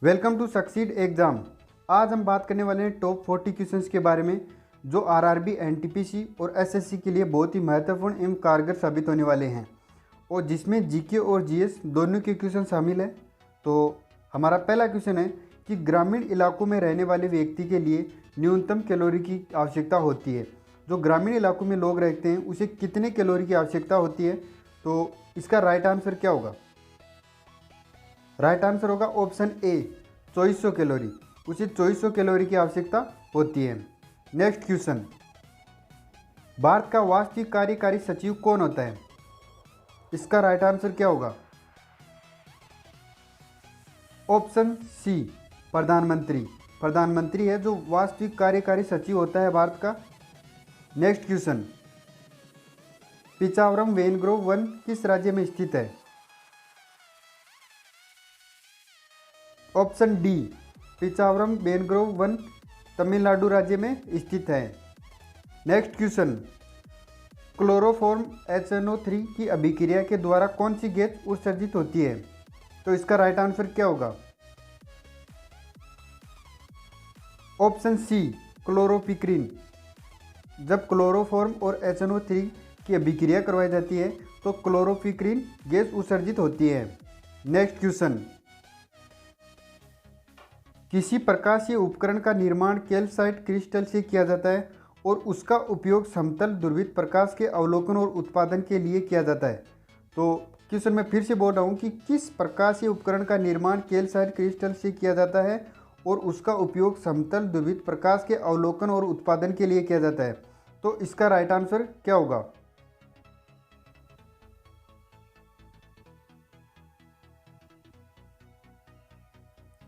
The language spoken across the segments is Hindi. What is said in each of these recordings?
Welcome to succeed exam. आज हम बात करने वाले हैं टॉप 40 क्वेश्चंस के बारे में जो आरआरबी, एनटीपीसी और एसएससी के लिए बहुत ही महत्वपूर्ण एवं कारगर साबित होने वाले हैं और जिसमें जीके और जीएस दोनों के क्वेश्चन शामिल हैं। तो हमारा पहला क्वेश्चन है कि ग्रामीण इलाकों में रहने वाले व्यक्ति के लिए न्यूनतम कैलोरी की आवश्यकता होती है। जो ग्रामीण इलाकों में लोग रहते हैं उसे कितने कैलोरी की आवश्यकता होती है? तो इसका राइट आंसर क्या होगा? राइट आंसर होगा ऑप्शन ए 2400 कैलोरी। उसे 2400 कैलोरी की आवश्यकता होती है। नेक्स्ट क्वेश्चन, भारत का वास्तविक कार्यकारी सचिव कौन होता है? इसका राइट आंसर क्या होगा? ऑप्शन सी प्रधानमंत्री। प्रधानमंत्री है जो वास्तविक कार्यकारी सचिव होता है भारत का। Next question, Pichavaram mangrove one किस राज्य में स्थित है? Option D Pichavaram mangrove one Tamil Nadu राज्य में स्थित है। नेक्स्ट क्वेश्चन, क्लोरोफॉर्म HNO3 की अभिक्रिया के द्वारा कौन सी गैस उत्सर्जित होती है? तो इसका राइट आंसर क्या होगा? Option C chloropicrin. जब क्लोरोफॉर्म और HNO3 की अभिक्रिया करवाई जाती है तो क्लोरोपिक्रीन गैस उत्सर्जित होती है। नेक्स्ट क्वेश्चन, किसी प्रकाशीय उपकरण का निर्माण कैल्साइट क्रिस्टल से किया जाता है और उसका उपयोग समतल ध्रुवित प्रकाश के अवलोकन और उत्पादन के लिए किया जाता है। तो क्वेश्चन मैं फिर से बोल रहा हूँ कि किस प्रकाशीय उपकरण का निर्माण कैल्साइट क्रिस्टल से किया जाता है और उसका उपयोग समतल ध्रुवित प्रकाश के अवलोकन और उत्पादन के लिए किया जाता है। तो इसका राइट आंसर क्या होगा?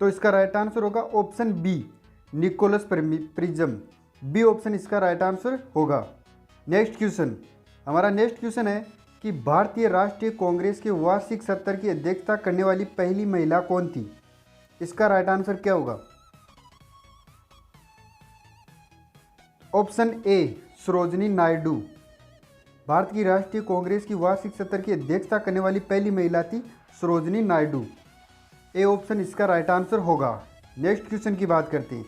तो इसका राइट आंसर होगा option B Nicolas prism. B option इसका राइट आंसर होगा। नेक्स्ट क्वेश्चन, हमारा नेक्स्ट क्वेश्चन है कि भारतीय राष्ट्रीय कांग्रेस के वार्षिक सत्र की अध्यक्षता करने वाली पहली महिला कौन थी? इसका राइट आंसर क्या होगा? Option A Sarojini Naidu. भारत की राष्ट्रीय कांग्रेस की वार्षिक सत्र की अध्यक्षता करने वाली पहली महिला थी सरोजिनी नायडू। ए ऑप्शन इसका राइट आंसर होगा। नेक्स्ट क्वेश्चन की बात करते हैं।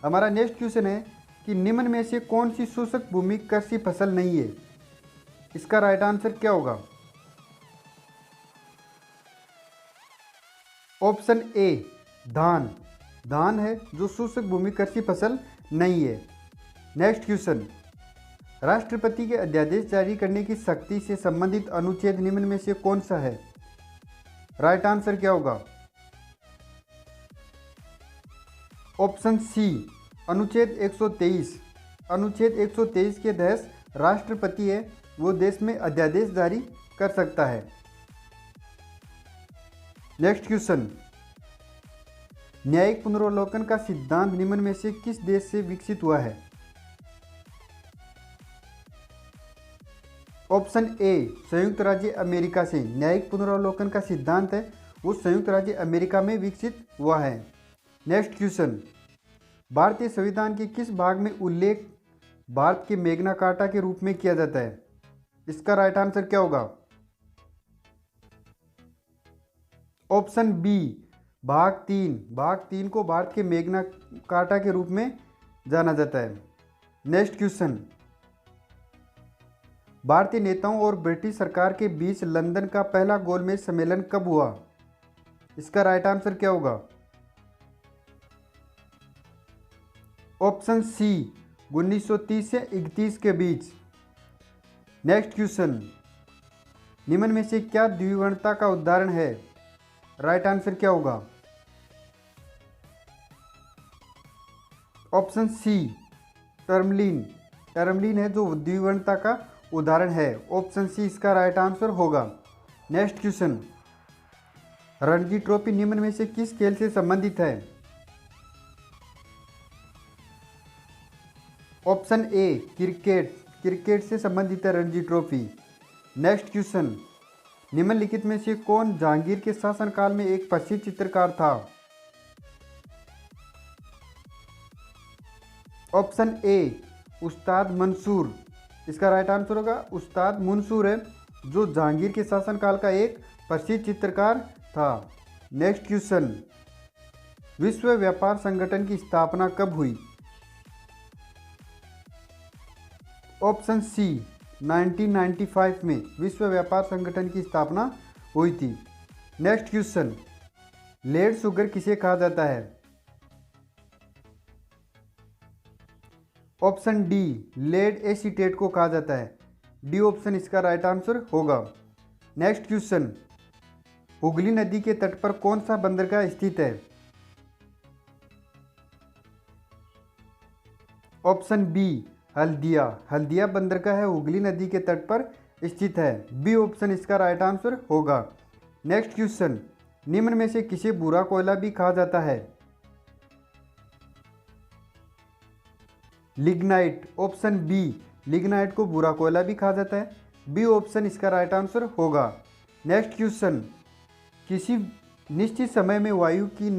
हमारा नेक्स्ट क्वेश्चन है कि निम्न में से कौन सी शुष्क भूमि कृषि फसल नहीं है? इसका राइट आंसर क्या होगा? ऑप्शन ए धान। धान है जो शुष्क भूमि कृषि फसल नहीं है। नेक्स्ट क्वेश्चन, राष्ट्रपति के अध्यादेश जारी करने की शक्ति से संबंधित अनुच्छेद निम्न में से कौन सा है? राइट आंसर क्या होगा? ऑप्शन सी अनुच्छेद 123। अनुच्छेद 123 के तहत राष्ट्रपति है वो देश में अध्यादेश जारी कर सकता है। नेक्स्ट क्वेश्चन, न्यायिक पुनरावलोकन का सिद्धांत निम्न में से किस देश से विकसित हुआ है? ऑप्शन ए संयुक्त राज्य अमेरिका से। न्यायिक पुनरावलोकन का सिद्धांत है वो संयुक्त राज्य अमेरिका में विकसित हुआ है। नेक्स्ट क्वेश्चन, भारतीय संविधान के किस भाग में उल्लेख भारत के मैग्ना कार्टा के रूप में किया जाता है? इसका राइट आंसर क्या होगा? ऑप्शन बी भाग 3। भाग 3 को भारत के मैग्ना कार्टा के रूप में जाना जाता है। नेक्स्ट क्वेश्चन, भारतीय नेताओं और ब्रिटिश सरकार के बीच लंदन का पहला गोलमेज सम्मेलन कब हुआ? इसका राइट आंसर क्या होगा? ऑप्शन सी 1930 से 31 के बीच। नेक्स्ट क्वेश्चन, निम्न में से क्या द्विवर्णता का उदाहरण है? राइट आंसर क्या होगा? ऑप्शन सी टर्मलिन। टर्मलिन है जो द्विवर्णता का उदाहरण है। ऑप्शन सी इसका राइट आंसर होगा। नेक्स्ट क्वेश्चन, रणजी ट्रॉफी निम्न में से किस खेल से संबंधित है? ऑप्शन ए क्रिकेट। क्रिकेट से संबंधित है रणजी ट्रॉफी। नेक्स्ट क्वेश्चन, निम्नलिखित में से कौन जहांगीर के शासनकाल में एक प्रसिद्ध चित्रकार था? ऑप्शन ए उस्ताद मंसूर। इसका राइट आंसर होगा उस्ताद मंसूर है जो जहांगीर के शासनकाल का एक प्रसिद्ध चित्रकार था। नेक्स्ट क्वेश्चन, विश्व व्यापार संगठन की स्थापना कब हुई? ऑप्शन सी 1995 में विश्व व्यापार संगठन की स्थापना हुई थी। नेक्स्ट क्वेश्चन, लेड शुगर किसे कहा जाता है? ऑप्शन डी लेड एसीटेट को कहा जाता है। डी ऑप्शन इसका राइट आंसर होगा। नेक्स्ट क्वेश्चन, हुगली नदी के तट पर कौन सा बंदरगाह स्थित है? Option B Haldia. हल्दिया बंदरगाह है हुगली नदी के तट पर स्थित है। बी ऑप्शन इसका राइट आंसर होगा। नेक्स्ट क्वेश्चन, निम्न में से किसे बुरा कोयला भी कहा जाता है? लिग्नाइट। ऑप्शन बी लिग्नाइट को बुरा कोयला भी कहा जाता है। बी ऑप्शन इसका राइट आंसर होगा। नेक्स्ट क्वेश्चन, किसी निश्चित समय में वायु की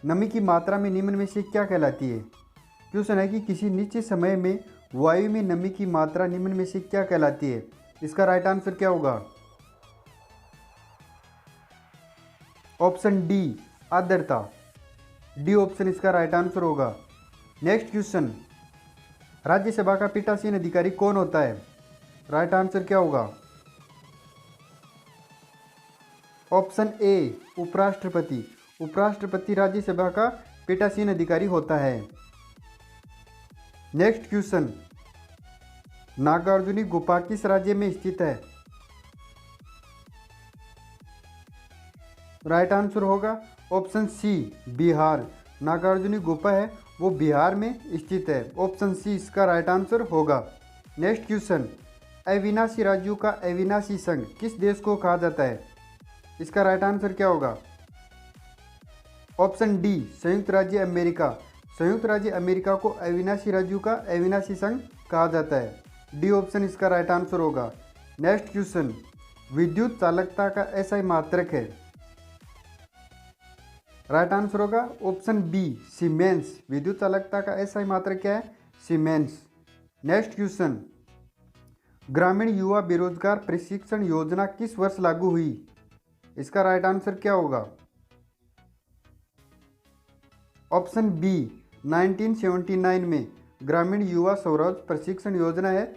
नमी की मात्रा में निम्न में से क्या कहलाती है? क्वेश्चन है कि किसी निश्चित समय में वायु में नमी की मात्रा निम्न में से क्या कहलाती है? इसका राइट आंसर क्या होगा? ऑप्शन डी आर्द्रता। डी ऑप्शन इसका राइट आंसर होगा। नेक्स्ट क्वेश्चन, राज्यसभा का पीठासीन अधिकारी कौन होता है? राइट आंसर क्या होगा? ऑप्शन ए उपराष्ट्रपति। उपराष्ट्रपति राज्यसभा का पीठासीन अधिकारी होता है। नेक्स्ट क्वेश्चन, नागार्जुनी गुफा किस राज्य में स्थित है? राइट आंसर होगा ऑप्शन सी बिहार। नागार्जुनी गुफा है वो बिहार में स्थित है। ऑप्शन सी इसका राइट आंसर होगा। नेक्स्ट क्वेश्चन, अविनाशी राज्यों का अविनाशी संघ किस देश को कहा जाता है? इसका राइट आंसर क्या होगा? ऑप्शन डी संयुक्त राज्य अमेरिका। संयुक्त राज्य अमेरिका को अविनाशी राज्यों का अविनाशी संघ कहा जाता है। डी ऑप्शन इसका राइट आंसर होगा। नेक्स्ट क्वेश्चन, विद्युत चालकता का एसआई मात्रक है? राइट आंसर होगा ऑप्शन बी सीमेंस। विद्युत चालकता का एसआई मात्रक क्या है? सीमेंस। नेक्स्ट क्वेश्चन, ग्रामीण युवा बेरोजगार प्रशिक्षण योजना किस वर्ष लागू हुई? इसका राइट आंसर क्या होगा? ऑप्शन बी 1979 में ग्रामीण युवा स्वरोज प्रशिक्षण योजना है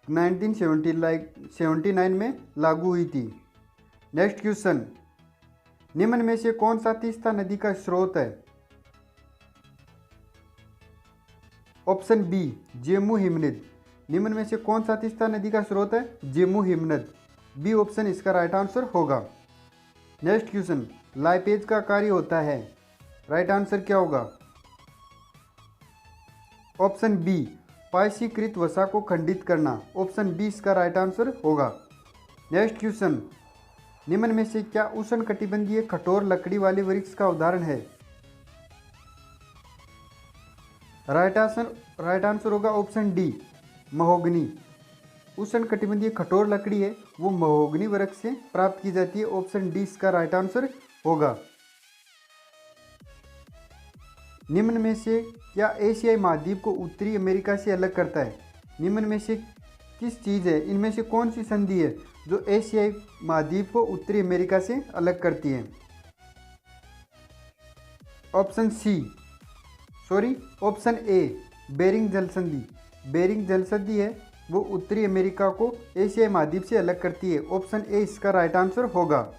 1979 में लागू हुई थी। नेक्स्ट क्वेश्चन, निम्न में से कौन सा तीस्ता नदी का स्रोत है? ऑप्शन बी जेमू हिमनद। निम्न में से कौन सा तीस्ता नदी का स्रोत है? जेमू हिमनद। बी ऑप्शन इसका राइट आंसर होगा। नेक्स्ट क्वेश्चन, लाइपेज का कार्य होता है? राइट आंसर क्या होगा? ऑप्शन बी पायसीकृत वसा को खंडित करना। ऑप्शन बी इसका राइट आंसर होगा। नेक्स्ट क्वेश्चन, निम्न में से क्या उष्णकटिबंधीय कठोर लकड़ी वाले वृक्ष का उदाहरण है? राइट आंसर होगा ऑप्शन डी महोगनी। उष्णकटिबंधीय कठोर लकड़ी है वो महोगनी वृक्ष से प्राप्त की जाती है। ऑप्शन डी इसका राइट आंसर होगा। निम्न में से क्या एशियाई महाद्वीप को उत्तरी अमेरिका से अलग करता है? निम्न में से किस चीज़ है, इनमें से कौन सी संधि है जो एशियाई महाद्वीप को उत्तरी अमेरिका से अलग करती है? ऑप्शन ए बेरिंग जलसंधि। बेरिंग जलसंधि है वो उत्तरी अमेरिका को एशियाई महाद्वीप से अलग करती है। ऑप्शन ए इसका राइट आंसर होगा।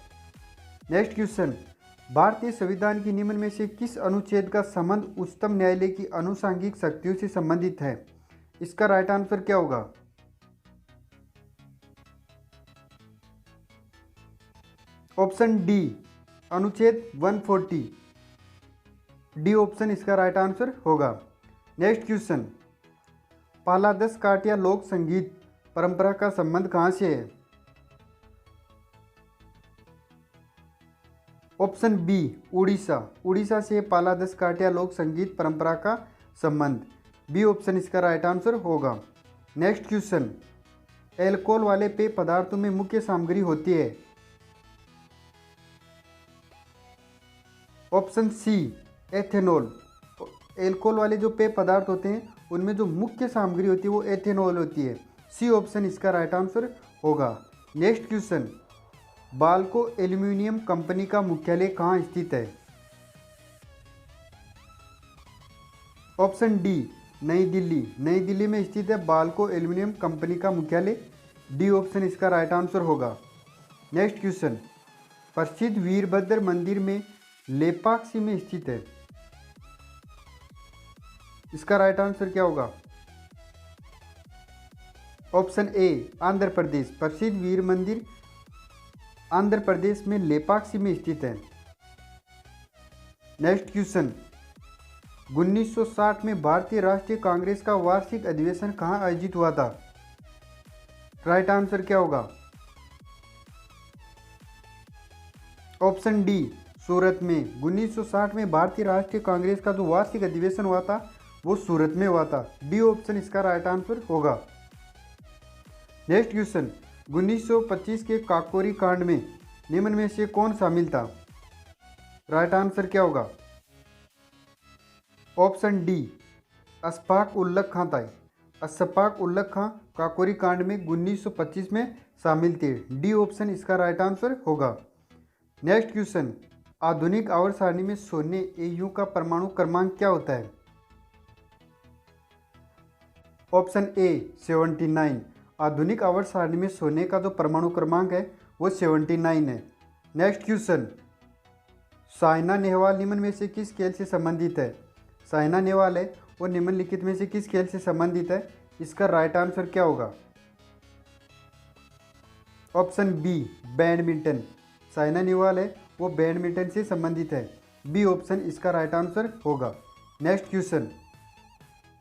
नेक्स्ट क्वेश्चन, भारतीय संविधान की निम्न में से किस अनुच्छेद का संबंध उच्चतम न्यायालय की अनुसांगिक शक्तियों से संबंधित है? इसका राइट आंसर क्या होगा? ऑप्शन डी अनुच्छेद 140। डी ऑप्शन इसका राइट आंसर होगा। नेक्स्ट क्वेश्चन, पहला 10 काटिया लोक संगीत परंपरा का संबंध कहाँ से है? Option B Orissa. उड़ीसा से पाला दस काटिया लोक संगीत परंपरा का संबंध। बी ऑप्शन इसका राइट आंसर होगा। नेक्स्ट क्वेश्चन, एल्कोहल वाले पेय पदार्थों में मुख्य सामग्री होती है? Option C ethanol. एल्कोहल वाले जो पेय पदार्थ होते हैं उनमें जो मुख्य सामग्री होती है वो एथेनॉल होती है। सी ऑप्शन इसका राइट आंसर होगा। Next question, Balco aluminium company का मुख्यालय कहाँ स्थित है? ऑप्शन डी नई दिल्ली। नई दिल्ली में स्थित है बाल्को एल्यूमिनियम कंपनी का मुख्यालय। डी ऑप्शन इसका राइट आंसर होगा। नेक्स्ट क्वेश्चन, प्रसिद्ध वीरभद्र मंदिर में लेपाक्षी में स्थित है, इसका राइट आंसर क्या होगा? ऑप्शन ए आंध्र प्रदेश। प्रसिद्ध वीर मंदिर आंध्र प्रदेश में लेपाक्षी में स्थित है। नेक्स्ट क्वेश्चन, 1960 में भारतीय राष्ट्रीय कांग्रेस का वार्षिक अधिवेशन कहाँ आयोजित हुआ था? राइट आंसर क्या होगा? ऑप्शन डी सूरत में। 1960 में भारतीय राष्ट्रीय कांग्रेस का जो वार्षिक अधिवेशन हुआ था वो सूरत में हुआ था। डी ऑप्शन इसका राइट आंसर होगा। नेक्स्ट क्वेश्चन, 1925 के काकोरी कांड में निम्न में से कौन शामिल था? राइट आंसर क्या होगा? ऑप्शन डी अशफाक उल्लख खां था। अशफाक उल्लख खां काकोरी कांड में 1925 में शामिल थे। डी ऑप्शन इसका राइट आंसर होगा। नेक्स्ट क्वेश्चन, आधुनिक आवर्त सारणी में शून्य AU का परमाणु क्रमांक क्या होता है? ऑप्शन ए 79। आधुनिक आवर्त सारणी में सोने का जो परमाणु क्रमांक है वो 79 है। नेक्स्ट क्वेश्चन, साइना नेहवाल निम्न में से किस खेल से संबंधित है? साइना नेहवाल है वो निम्नलिखित में से किस खेल से संबंधित है? इसका राइट आंसर क्या होगा? Option B badminton. Saina Nehwal है वो बैडमिंटन से संबंधित है। बी ऑप्शन इसका राइट आंसर होगा। नेक्स्ट क्वेश्चन,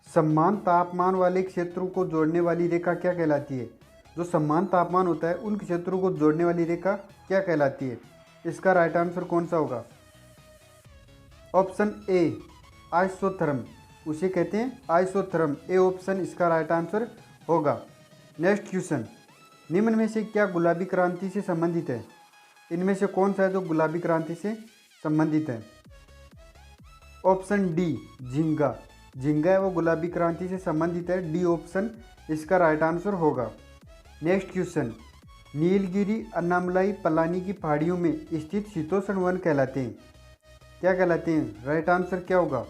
समान तापमान वाले क्षेत्रों को जोड़ने वाली रेखा क्या कहलाती है? जो समान तापमान होता है उन क्षेत्रों को जोड़ने वाली रेखा क्या कहलाती है? इसका राइट आंसर कौन सा होगा? ऑप्शन ए आइसोथर्म, उसे कहते हैं आइसोथर्म। ए ऑप्शन इसका राइट आंसर होगा। नेक्स्ट क्वेश्चन, निम्न में से क्या गुलाबी क्रांति से संबंधित है? इनमें से कौन सा है जो गुलाबी क्रांति से संबंधित है? ऑप्शन डी झींगा। झींगा है वो गुलाबी क्रांति से संबंधित है। डी ऑप्शन इसका राइट आंसर होगा। नेक्स्ट क्वेश्चन, नीलगिरी अन्नामलाई पलानी की पहाड़ियों में स्थित शीतोष्ण वन कहलाते हैं, क्या कहलाते हैं? राइट आंसर क्या होगा?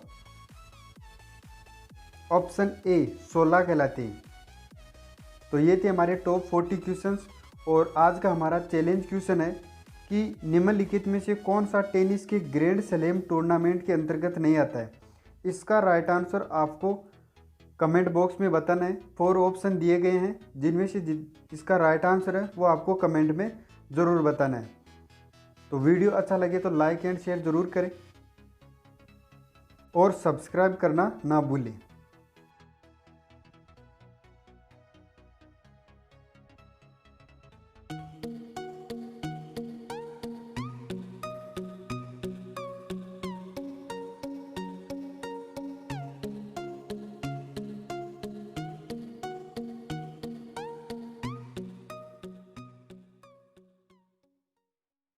ऑप्शन ए 16 कहलाते हैं। तो ये थे हमारे टॉप 40 क्वेश्चंस। और आज का हमारा चैलेंज क्वेश्चन है कि निम्नलिखित में से कौन सा टेनिस के ग्रैंड स्लैम टूर्नामेंट के अंतर्गत नहीं आता है? इसका राइट आंसर आपको कमेंट बॉक्स में बताना है। 4 ऑप्शन दिए गए हैं जिनमें से इसका राइट आंसर है वो आपको कमेंट में ज़रूर बताना है। तो वीडियो अच्छा लगे तो लाइक एंड शेयर ज़रूर करें और सब्सक्राइब करना ना भूलें।